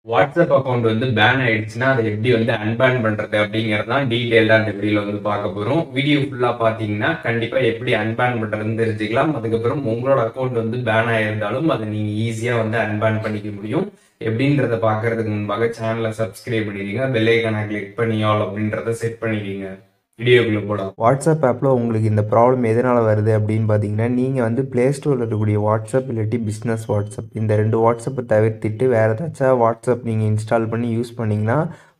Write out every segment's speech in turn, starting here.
WhatsApp account வந்து pan ஆயிடுச்சுன்னா அதை எப்படி வந்து அன்பேன் பண்றது அப்படிங்கறது தான் டீடைலா இந்த வீடியோல வந்து பார்க்க போறோம். வீடியோ ஃபுல்லா பாத்தீங்கன்னா கண்டிப்பா எப்படி அன்பேன் பண்றதுன்னு தெரிஞ்சுக்கலாம். அதுக்கப்புறம் உங்களோட அக்கௌண்ட் வந்து பேன் ஆயிருந்தாலும் அதை நீங்க ஈஸியா வந்து அன்பேன் பண்ணிக்க முடியும். எப்படின்றத பாக்குறதுக்கு முன்பாக சேனலை சப்ஸ்கிரைப் பண்ணிடுங்க, பெல் ஐகானை கிளிக் பண்ணி ஆல் அப்படின்றத செட் பண்ணிடுங்க. வீடியோக்குள்ள போலாம். வாட்ஸ்அப் ஆப்பில் உங்களுக்கு இந்த ப்ராப்ளம் எதனால் வருது அப்படின்னு பார்த்தீங்கன்னா, நீங்கள் வந்து ப்ளே ஸ்டோரில் இருக்கக்கூடிய வாட்ஸ்அப் இல்லாட்டி பிஸ்னஸ் வாட்ஸ்அப் இந்த 2 வாட்ஸ்அப்பை தவிர்த்துட்டு வேறு ஏதாச்சும் வாட்ஸ்அப் நீங்கள் இன்ஸ்டால் பண்ணி யூஸ் பண்ணிங்கன்னா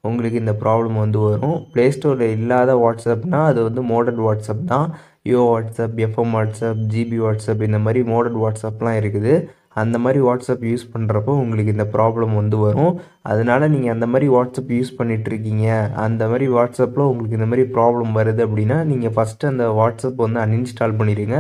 உங்களுக்கு இந்த ப்ராப்ளம் வந்து வரும். ப்ளே ஸ்டோரில் இல்லாத வாட்ஸ்அப்னால் அது வந்து மோடட் வாட்ஸ்அப் தான். Yo WhatsApp, FM WhatsApp, GB WhatsApp இந்த மாதிரி மோடட் வாட்ஸ்அப்லாம் இருக்குது. அந்த மாதிரி வாட்ஸ்அப் யூஸ் பண்ணுறப்போ உங்களுக்கு இந்த ப்ராப்ளம் வந்து வரும். அதனால் நீங்கள் அந்த மாதிரி வாட்ஸ்அப் யூஸ் பண்ணிகிட்ருக்கீங்க, அந்த மாதிரி வாட்ஸ்அப்பில் உங்களுக்கு இந்த மாதிரி ப்ராப்ளம் வருது அப்படின்னா நீங்கள் ஃபஸ்ட்டு அந்த வாட்ஸ்அப் வந்து அன்இன்ஸ்டால் பண்ணிடுங்க.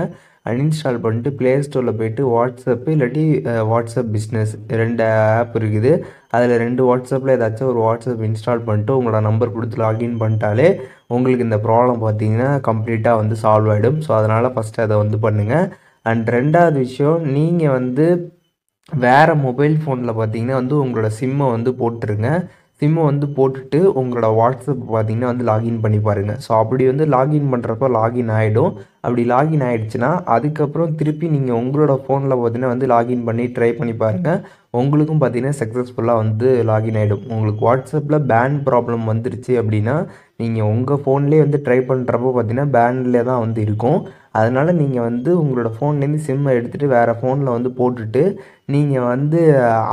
அன்இன்ஸ்டால் பண்ணிட்டு ப்ளே ஸ்டோரில் போய்ட்டு வாட்ஸ்அப்பு இல்லாட்டி வாட்ஸ்அப் பிஸ்னஸ் 2 ஆப் இருக்குது. அதில் 2 வாட்ஸ்அப்பில் ஏதாச்சும் ஒரு வாட்ஸ்அப் இன்ஸ்டால் பண்ணிட்டு உங்களோட நம்பர் கொடுத்து லாகின் பண்ணிட்டாலே உங்களுக்கு இந்த ப்ராப்ளம் பார்த்தீங்கன்னா கம்ப்ளீட்டாக வந்து சால்வ் ஆகிடும். ஸோ அதனால் ஃபஸ்ட்டு அதை வந்து பண்ணுங்கள். அண்ட் 2வது விஷயம், நீங்கள் வந்து வேறு மொபைல் ஃபோனில் பார்த்தீங்கன்னா வந்து உங்களோட சிம்மை வந்து போட்டுருங்க. சிம்மை வந்து போட்டுட்டு உங்களோட வாட்ஸ்அப் பார்த்தீங்கன்னா வந்து லாகின் பண்ணி பாருங்கள். ஸோ அப்படி வந்து லாகின் பண்ணுறப்ப லாகின் ஆகிடும். அப்படி லாகின் ஆகிடுச்சுன்னா அதுக்கப்புறம் திருப்பி நீங்கள் உங்களோட ஃபோனில் பார்த்தீங்கன்னா வந்து லாகின் பண்ணி ட்ரை பண்ணி பாருங்கள். உங்களுக்கும் பார்த்தீங்கன்னா சக்ஸஸ்ஃபுல்லாக வந்து லாகின் ஆகிடும். உங்களுக்கு வாட்ஸ்அப்பில் பேன் ப்ராப்ளம் வந்துருச்சு அப்படின்னா நீங்கள் உங்கள் ஃபோன்லேயே வந்து ட்ரை பண்ணுறப்போ பார்த்தீங்கன்னா பேன்லேயே தான் வந்து இருக்கும். அதனால் நீங்கள் வந்து உங்களோட ஃபோன்லேருந்து சிம்மை எடுத்துகிட்டு வேறு ஃபோனில் வந்து போட்டுட்டு நீங்கள் வந்து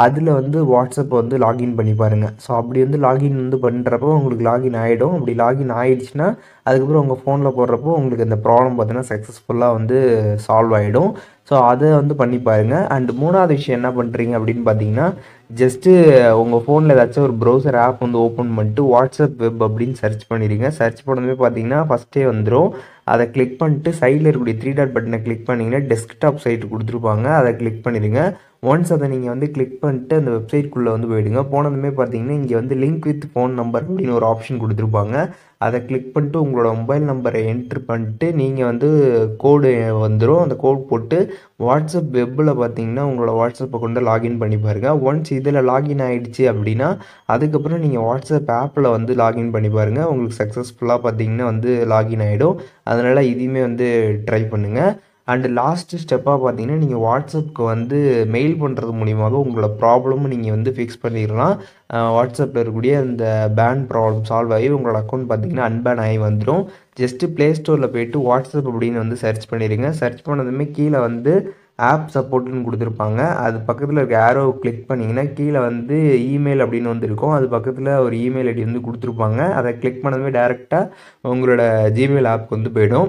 அதில் வந்து வாட்ஸ்அப்பை வந்து லாகின் பண்ணி பாருங்கள். ஸோ அப்படி வந்து லாகின் வந்து பண்ணுறப்போ உங்களுக்கு லாகின் ஆகிடும். அப்படி லாகின் ஆகிடுச்சுன்னா அதுக்கப்புறம் உங்கள் ஃபோனில் போடுறப்போ உங்களுக்கு இந்த ப்ராப்ளம் பார்த்தீங்கன்னா சக்ஸஸ்ஃபுல்லாக வந்து சால்வ் ஆகிடும். ஸோ அதை வந்து பண்ணி பாருங்கள். அண்ட் 3வது விஷயம் என்ன பண்ணுறீங்க அப்படின்னு பார்த்தீங்கன்னா, ஜஸ்ட்டு உங்கள் ஃபோனில் ஏதாச்சும் ஒரு ப்ரௌசர் ஆப் வந்து ஓப்பன் பண்ணிட்டு வாட்ஸ்அப் வெப் அப்படின்னு சர்ச் பண்ணிடுங்க. சர்ச் பண்ணதுமே பார்த்தீங்கன்னா ஃபஸ்ட்டே வந்துடும். அதை கிளிக் பண்ணிட்டு சைடில் இருக்கக்கூடிய 3 டாட் பட்டனை கிளிக் பண்ணிங்கன்னா டெஸ்க்டாப் சைட்டு கொடுத்துருப்பாங்க, அதை கிளிக் பண்ணிடுங்க. ஒன்ஸ் அதை நீங்கள் வந்து கிளிக் பண்ணிட்டு அந்த வெப்சைட்குள்ளே வந்து போயிடுங்க. போனதுமே பார்த்தீங்கன்னா இங்கே வந்து லிங்க் வித் ஃபோன் நம்பர் அப்படின்னு ஒரு ஆப்ஷன் கொடுத்துருப்பாங்க. அதை கிளிக் பண்ணிட்டு உங்களோட மொபைல் நம்பரை என்ட்ரு பண்ணிட்டு நீங்கள் வந்து கோடு வந்துடும். அந்த கோட் போட்டு வாட்ஸ்அப் வெப்பில் பார்த்தீங்கன்னா உங்களோட வாட்ஸ்அப்பை கொண்டு லாகின் பண்ணி பாருங்கள். ஒன்ஸ் இதில் லாகின் ஆகிடுச்சு அப்படின்னா அதுக்கப்புறம் நீங்கள் வாட்ஸ்அப் ஆப்பில் வந்து லாகின் பண்ணி பாருங்கள். உங்களுக்கு சக்ஸஸ்ஃபுல்லாக பார்த்தீங்கன்னா வந்து லாகின் ஆகிடும். அதனால் இதையுமே வந்து ட்ரை பண்ணுங்கள். அண்டு லாஸ்ட்டு ஸ்டெப்பாக பார்த்தீங்கன்னா நீங்கள் வாட்ஸ்அப்புக்கு வந்து மெயில் பண்ணுறது மூலியமாக உங்களோட ப்ராப்ளமும் நீங்கள் வந்து ஃபிக்ஸ் பண்ணிடலாம். வாட்ஸ்அப்பில் இருக்கக்கூடிய அந்த பேன் ப்ராப்ளம் சால்வ் ஆகி உங்களோட அக்கௌண்ட் பார்த்தீங்கன்னா அன்பேன் ஆகி வந்துடும். ஜஸ்ட்டு ப்ளே ஸ்டோரில் போய்ட்டு வாட்ஸ்அப் அப்படின்னு வந்து சர்ச் பண்ணிடுங்க. சர்ச் பண்ணதுமே கீழே வந்து ஆப் சப்போர்ட்டுன்னு கொடுத்துருப்பாங்க. அது பக்கத்தில் இருக்க ஆரோ கிளிக் பண்ணிங்கன்னா கீழே வந்து இமெயில் அப்படின்னு வந்து இருக்கும். அது பக்கத்தில் ஒரு இமெயில் ஐடி வந்து கொடுத்துருப்பாங்க. அதை கிளிக் பண்ணதுமே டேரெக்டாக உங்களோட ஜிமெயில் ஆப்க்கு வந்து போய்டும்.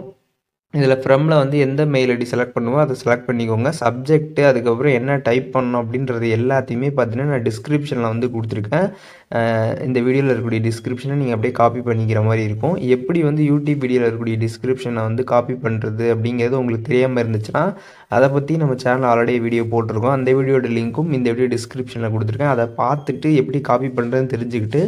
இதில் ஃப்ரம்மில் வந்து எந்த மெயில் ஐடி செலக்ட் பண்ணுமோ அதை செலக்ட் பண்ணிக்கோங்க. சப்ஜெக்ட்டு அதுக்கப்புறம் என்ன டைப் பண்ணணும் அப்படின்றது எல்லாத்தையுமே பார்த்தீங்கன்னா நான் டிஸ்கிரிப்ஷனில் வந்து கொடுத்துருக்கேன். இந்த வீடியோவில் இருக்கக்கூடிய டிஸ்கிரிப்ஷனை நீங்கள் அப்படியே காப்பி பண்ணிக்கிற மாதிரி இருக்கும். எப்படி வந்து யூடியூப் வீடியோவில் இருக்கக்கூடிய டிஸ்கிரிப்ஷனை வந்து காப்பி பண்ணுறது அப்படிங்கிறது உங்களுக்கு தெரியாமல் இருந்துச்சுன்னா அதை பற்றி நம்ம சேனல் ஆல்ரெடி வீடியோ போட்டிருக்கோம். அந்த வீடியோட லிங்க்கும் இந்த வீடியோ டிஸ்கிரிப்ஷனில் கொடுத்துருக்கேன். அதை பார்த்துட்டு எப்படி காப்பி பண்ணுறதுன்னு தெரிஞ்சுக்கிட்டு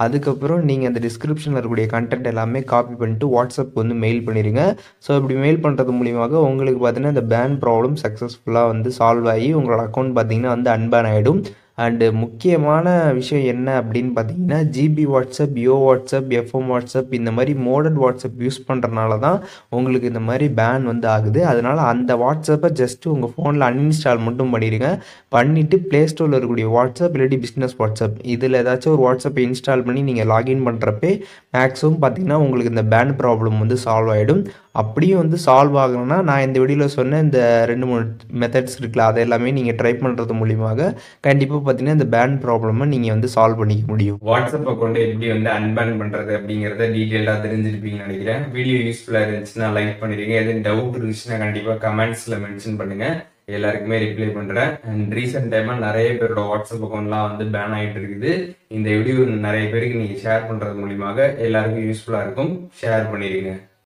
அதுக்கப்புறம் நீங்கள் அந்த டிஸ்கிரிப்ஷனில் இருக்கக்கூடிய கண்டென்ட் எல்லாமே காப்பி பண்ணிட்டு வாட்ஸ்அப் வந்து மெயில் பண்ணிடுங்க. ஸோ இப்படி மெயில் பண்ணுறது மூலியமாக உங்களுக்கு பார்த்தீங்கன்னா இந்த பேன் ப்ராப்ளம் சக்ஸஸ்ஃபுல்லாக வந்து சால்வ் ஆகி உங்களோட அக்கௌண்ட் பார்த்தீங்கன்னா வந்து அன்பேன் ஆகிடும். அண்டு முக்கியமான விஷயம் என்ன அப்படின்னு பார்த்தீங்கன்னா ஜிபி வாட்ஸ்அப், யோ வாட்ஸ்அப், எஃப்எம் வாட்ஸ்அப் இந்த மாதிரி மோடட் வாட்ஸ்அப் யூஸ் பண்ணுறதுனால தான் உங்களுக்கு இந்த மாதிரி பேன் வந்து ஆகுது. அதனால் அந்த வாட்ஸ்அப்பை ஜஸ்ட்டு உங்கள் ஃபோனில் அன்இன்ஸ்டால் மட்டும் பண்ணிடுங்க. பண்ணிவிட்டு ப்ளே ஸ்டோரில் இருக்கக்கூடிய வாட்ஸ்அப் இல்லாட்டி பிஸ்னஸ் வாட்ஸ்அப் இதில் ஏதாச்சும் ஒரு வாட்ஸ்அப்பை இன்ஸ்டால் பண்ணி நீங்கள் லாகின் பண்ணுறப்பே மேக்ஸிமம் பார்த்தீங்கன்னா உங்களுக்கு இந்த பேன் ப்ராப்ளம் வந்து சால்வ் ஆகிடும். அப்படியும் வந்து சால்வ் ஆகணும்னா நான் இந்த வீடியோவில் சொன்ன இந்த 2-3 மெத்தட்ஸ் இருக்குல்ல, அதை எல்லாமே நீங்கள் ட்ரை பண்ணுறது மூலியமாக கண்டிப்பாக பார்த்தீங்கன்னா இந்த பேன் ப்ராப்ளமை நீங்கள் வந்து சால்வ் பண்ணிக்க முடியும். வாட்ஸ்அப் அக்கௌண்ட் எப்படி வந்து அன்பேன் பண்ணுறது அப்படிங்கிறத டீட்டெயிலாக தெரிஞ்சிருப்பீங்கன்னு நினைக்கிறேன். வீடியோ யூஸ்ஃபுல்லாக இருந்துச்சுன்னா லைக் பண்ணிடுங்க. எதுவும் டவுட் இருந்துச்சுன்னா கண்டிப்பாக கமெண்ட்ஸில் மென்ஷன் பண்ணுங்கள், எல்லாருக்குமே ரிப்ளை பண்ணுறேன். அண்ட் ரீசெண்ட் டைமாக நிறைய பேரோட வாட்ஸ்அப் அக்கௌண்ட்லாம் வந்து பேன் ஆகிட்டு இருக்குது. இந்த வீடியோ நிறைய பேருக்கு நீங்கள் ஷேர் பண்ணுறது மூலியமாக எல்லாருக்கும் யூஸ்ஃபுல்லாக இருக்கும். ஷேர் பண்ணிடுங்க.